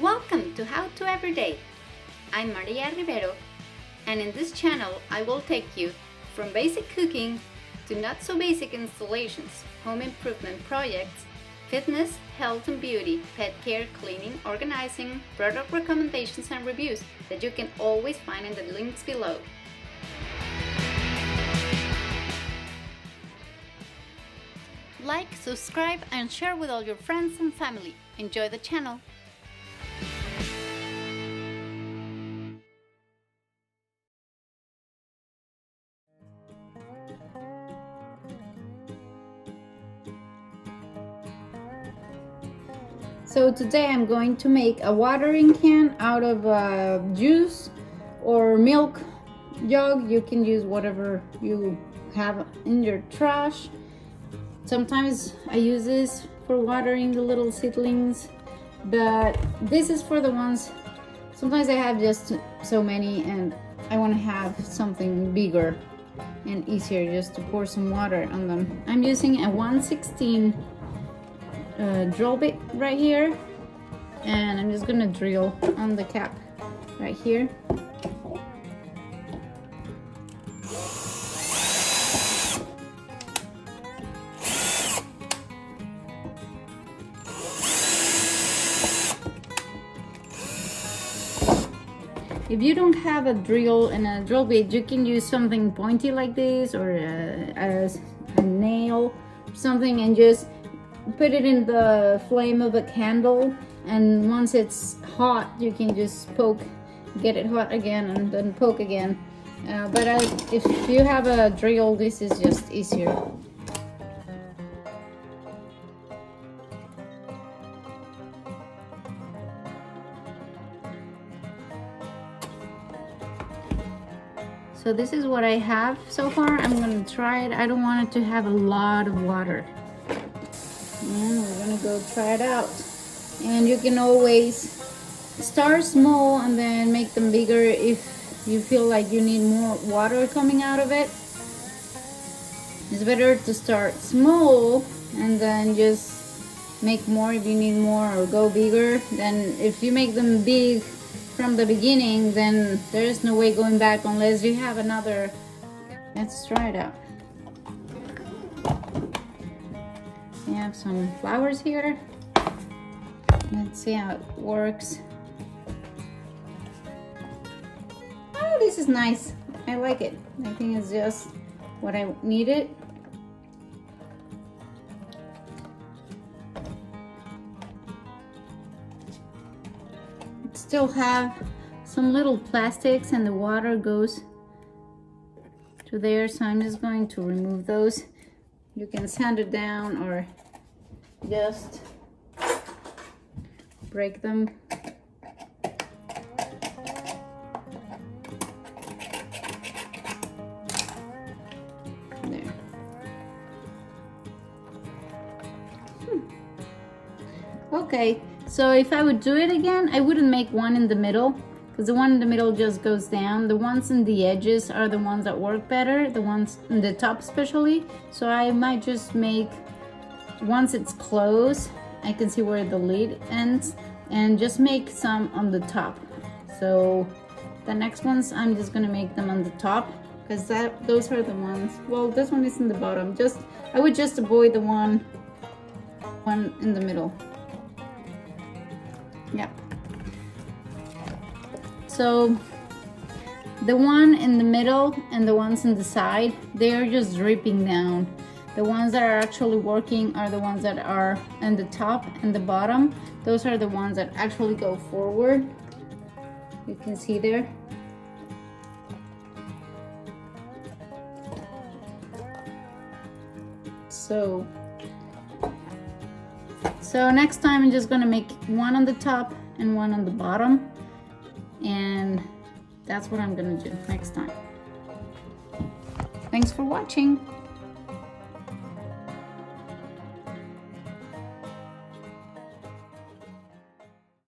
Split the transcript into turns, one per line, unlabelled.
Welcome to How to Everyday. I'm Maria Rivero, and in this channel I will take you from basic cooking to not so basic installations, home improvement projects, fitness, health and beauty, pet care, cleaning, organizing, product recommendations and reviews that you can always find in the links below. Like, subscribe and share with all your friends and family. Enjoy the channel. So today I'm going to make a watering can out of juice or milk jug. You can use whatever you have in your trash. Sometimes I use this for watering the little seedlings, but this is for the ones, sometimes I have just so many and I want to have something bigger and easier just to pour some water on them. I'm using a 1/16 drill bit right here, and I'm just gonna drill on the cap right here. If you don't have a drill and a drill bit, you can use something pointy like this, or a nail or something, and just put it in the flame of a candle, and once it's hot you can just poke, get it hot again and then poke again. But if you have a drill, this is just easier. So this is what I have so far. I'm gonna try it. I don't want it to have a lot of water. And we're gonna go try it out. And you can always start small and then make them bigger if you feel like you need more water coming out of it. It's better to start small and then just make more if you need more, or go bigger. Then if you make them big from the beginning, then there's no way going back unless you have another. Let's try it out. We have some flowers here. Let's see how it works. Oh, this is nice. I like it. I think it's just what I needed. Still have some little plastics and the water goes to there, so I'm just going to remove those. You can sand it down or just break them. There. Okay. So if I would do it again, I wouldn't make one in the middle, because the one in the middle just goes down. The ones in the edges are the ones that work better, the ones in the top especially. So I might just make, once it's closed, I can see where the lid ends, and just make some on the top. So the next ones, I'm just gonna make them on the top, because those are the ones. Well, this one is in the bottom. I would just avoid the one in the middle. Yep. So the one in the middle and the ones in the side, they're just dripping down. The ones that are actually working are the ones that are in the top and the bottom. Those are the ones that actually go forward. You can see there. So next time I'm just gonna make one on the top and one on the bottom, and that's what I'm gonna do next time. Thanks for watching.